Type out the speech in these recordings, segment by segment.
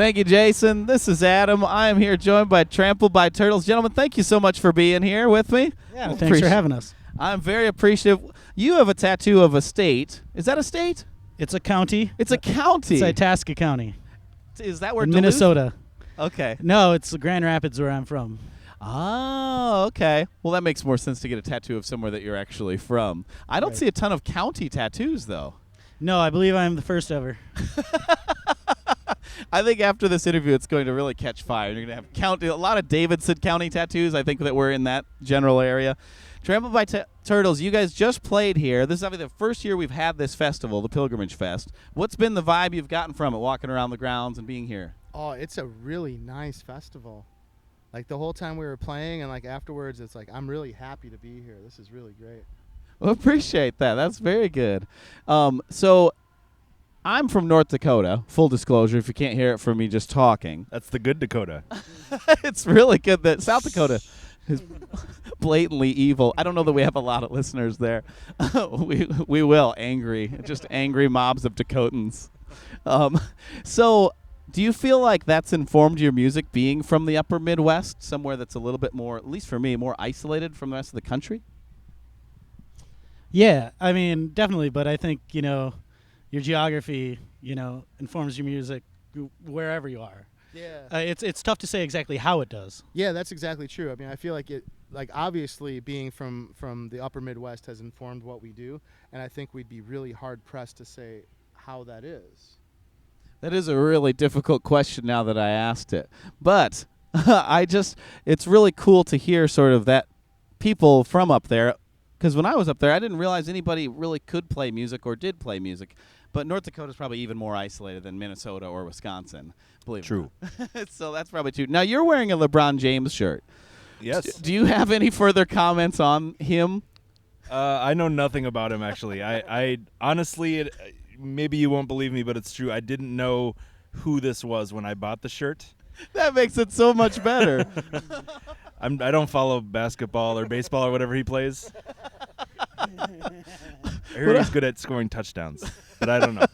Thank you, Jason. This is Adam. I am here joined by Trampled by Turtles. Gentlemen, thank you so much for being here with me. Yeah, thanks for having us. I'm very appreciative. You have a tattoo of a state. Is that a state? It's a county. It's a county. It's Itasca County. Is that where in Duluth? Minnesota. Okay. No, it's Grand Rapids where I'm from. Oh, okay. Well, that makes more sense to get a tattoo of somewhere that you're actually from. I don't see a ton of county tattoos, though. No, I believe I'm the first ever. I think after this interview, it's going to really catch fire. You're going to have a lot of Davidson County tattoos. I think that we're in that general area. Trampled by Turtles, you guys just played here. This is obviously the first year we've had this festival, the Pilgrimage Fest. What's been the vibe you've gotten from it, walking around the grounds and being here? Oh, it's a really nice festival. Like the whole time we were playing and like afterwards, it's like, I'm really happy to be here. This is really great. Well, appreciate that. That's very good. So I'm from North Dakota, full disclosure, if you can't hear it from me just talking. That's the good Dakota. It's really good that South Dakota is blatantly evil. I don't know that we have a lot of listeners there. we will. Just angry mobs of Dakotans. So do you feel like that's informed your music being from the upper Midwest, somewhere that's a little bit more, at least for me, more isolated from the rest of the country? Yeah, I mean, definitely. But I think, your geography, informs your music wherever you are. Yeah. It's tough to say exactly how it does. Yeah, that's exactly true. I mean, I feel like obviously being from the upper Midwest has informed what we do. And I think we'd be really hard pressed to say how that is. That is a really difficult question now that I asked it. But it's really cool to hear sort of that people from up there, because when I was up there, I didn't realize anybody really could play music or did play music. But North Dakota is probably even more isolated than Minnesota or Wisconsin, believe it or not. So that's probably true. Now, you're wearing a LeBron James shirt. Yes. Do you have any further comments on him? I know nothing about him, actually. I honestly, maybe you won't believe me, but it's true. I didn't know who this was when I bought the shirt. That makes it so much better. I don't follow basketball or baseball or whatever he plays. I heard he's good at scoring touchdowns, but I don't know.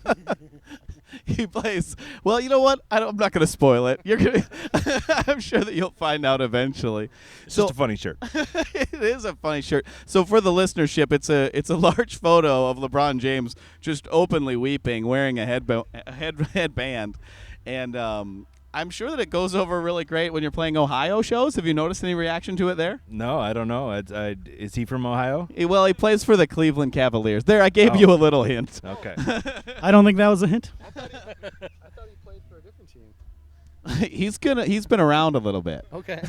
He plays. Well, you know what? I'm not going to spoil it. I'm sure that you'll find out eventually. It's just a funny shirt. It is a funny shirt. So for the listenership, it's a large photo of LeBron James just openly weeping, wearing a headband, and I'm sure that it goes over really great when you're playing Ohio shows. Have you noticed any reaction to it there? No, I don't know. Is he from Ohio? Well, he plays for the Cleveland Cavaliers. There, I gave you a little hint. Okay. I don't think that was a hint. I thought he played for a different team. He's been around a little bit. Okay.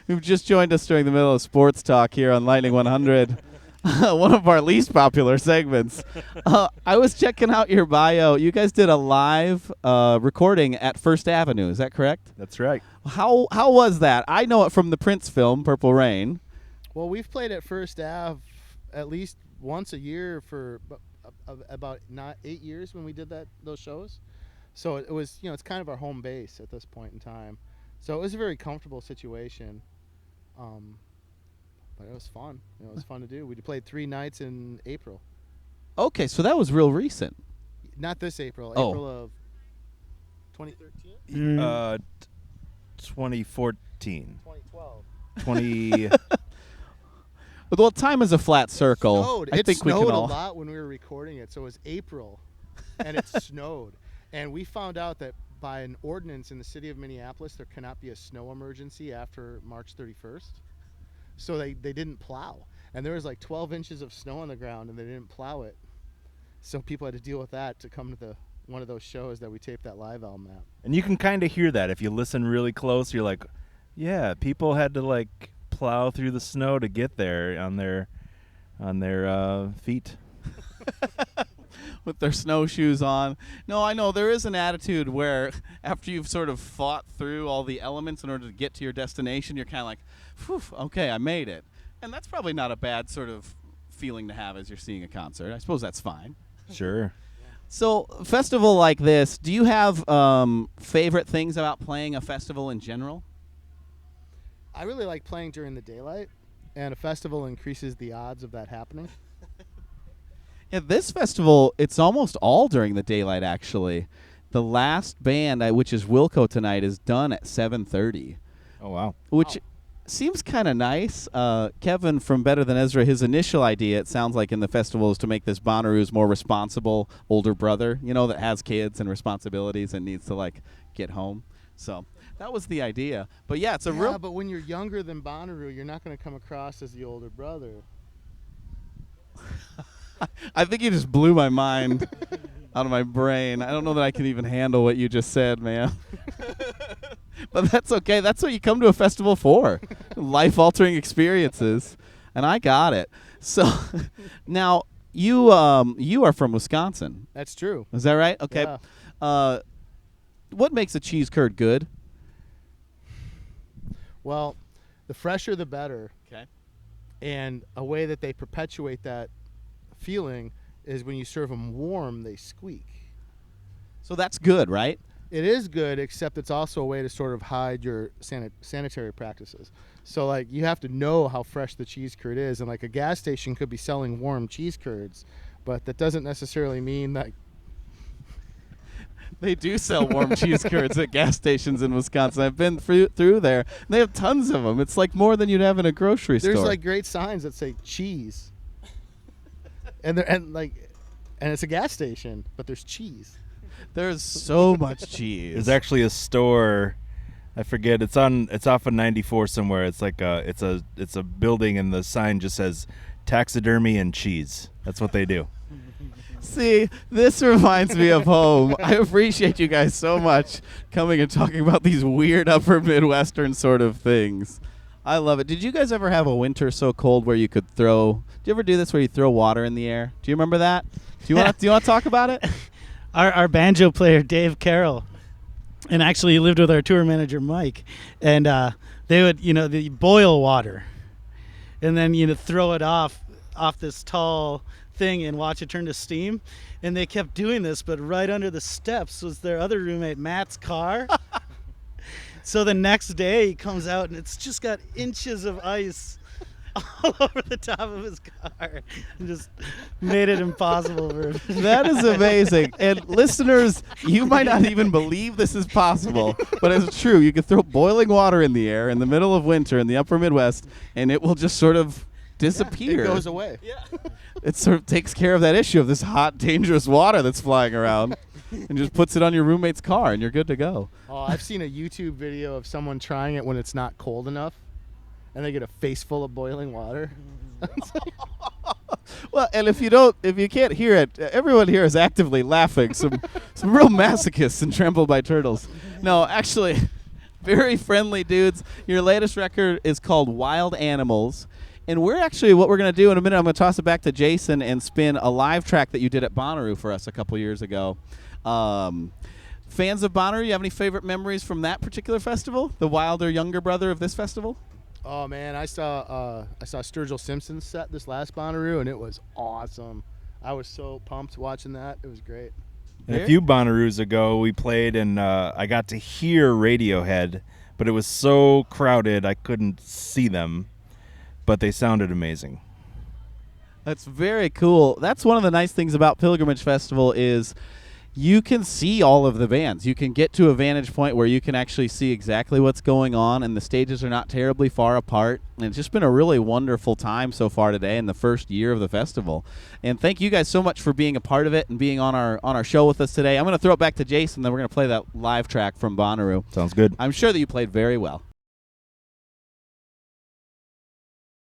Who've just joined us during the middle of sports talk here on Lightning 100. One of our least popular segments. I was checking out your bio. You guys did a live recording at First Avenue. Is that correct? That's right. How was that? I know it from the Prince film, Purple Rain. Well, we've played at First Ave at least once a year for about 8 years when we did those shows. So it was, it's kind of our home base at this point in time. So it was a very comfortable situation. But it was fun. It was fun to do. We played 3 nights in April. Okay, so that was real recent. Not this April. Oh. April of 2013? 2014. 2012. 20. Well, time is a flat circle. It think we snowed can all. a lot when we were recording it. So it was April, and it snowed. And we found out that by an ordinance in the city of Minneapolis, there cannot be a snow emergency after March 31st. So they didn't plow. And there was like 12 inches of snow on the ground, and they didn't plow it. So people had to deal with that to come to one of those shows that we taped that live album at. And you can kind of hear that if you listen really close. You're like, yeah, people had to plow through the snow to get there on their feet. With their snowshoes on. No, I know there is an attitude where after you've sort of fought through all the elements in order to get to your destination, you're kind of like, phew, okay, I made it. And that's probably not a bad sort of feeling to have as you're seeing a concert. I suppose that's fine. Sure. So, a festival like this, do you have favorite things about playing a festival in general? I really like playing during the daylight, and a festival increases the odds of that happening. Yeah, this festival, it's almost all during the daylight, actually. The last band, which is Wilco tonight, is done at 7:30, Oh wow. which seems kind of nice. Kevin from Better Than Ezra, his initial idea, it sounds like in the festival, is to make this Bonnaroo's more responsible older brother, that has kids and responsibilities and needs to like get home. So that was the idea. But yeah, it's a real. But when you're younger than Bonnaroo, you're not going to come across as the older brother. I think you just blew my mind out of my brain. I don't know that I can even handle what you just said, man. But that's okay. That's what you come to a festival for. Life-altering experiences. And I got it. So now you are from Wisconsin. That's true. Is that right? Okay. Yeah. What makes a cheese curd good? Well, the fresher the better. Okay. And a way that they perpetuate that feeling is when you serve them warm, they squeak. So that's good, right? It is good, except it's also a way to sort of hide your sanitary practices. So, like, you have to know how fresh the cheese curd is. And, like, a gas station could be selling warm cheese curds, but that doesn't necessarily mean that. They do sell warm cheese curds at gas stations in Wisconsin. I've been through there. They have tons of them. It's like more than you'd have in a grocery store. There's, like, great signs that say cheese. And it's a gas station, but there's cheese. There's so much cheese. There's actually a store, I forget. It's off of 94 somewhere. It's like it's a building, and the sign just says taxidermy and cheese. That's what they do. See, this reminds me of home. I appreciate you guys so much coming and talking about these weird upper Midwestern sort of things. I love it. Did you guys ever have a winter so cold where you could throw? Did you ever do this where you throw water in the air? Do you remember that? Do you want to talk about it? Our banjo player Dave Carroll, and actually he lived with our tour manager Mike, and they would they boil water, and then throw it off this tall thing and watch it turn to steam, and they kept doing this, but right under the steps was their other roommate Matt's car. So the next day he comes out and it's just got inches of ice all over the top of his car and just made it impossible for him. That is amazing. And listeners, you might not even believe this is possible, but it's true. You can throw boiling water in the air in the middle of winter in the upper Midwest, and it will just sort of disappear. It goes away. Yeah. It sort of takes care of that issue of this hot, dangerous water that's flying around and just puts it on your roommate's car, and you're good to go. Oh, I've seen a YouTube video of someone trying it when it's not cold enough, and they get a face full of boiling water. Well, and if you can't hear it, everyone here is actively laughing. Some real masochists in Trampled by Turtles. No, actually, very friendly dudes. Your latest record is called Wild Animals. And what we're going to do in a minute, I'm going to toss it back to Jason and spin a live track that you did at Bonnaroo for us a couple years ago. Fans of Bonnaroo, you have any favorite memories from that particular festival? The wilder younger brother of this festival? Oh man, I saw Sturgill Simpson's set this last Bonnaroo, and it was awesome. I was so pumped watching that. It was great. And a few Bonnaroos ago, we played, and I got to hear Radiohead, but it was so crowded I couldn't see them, but they sounded amazing. That's very cool. That's one of the nice things about Pilgrimage Festival is you can see all of the bands. You can get to a vantage point where you can actually see exactly what's going on, and the stages are not terribly far apart. And it's just been a really wonderful time so far today in the first year of the festival. And thank you guys so much for being a part of it and being on our show with us today. I'm going to throw it back to Jason, then we're going to play that live track from Bonnaroo. Sounds good. I'm sure that you played very well.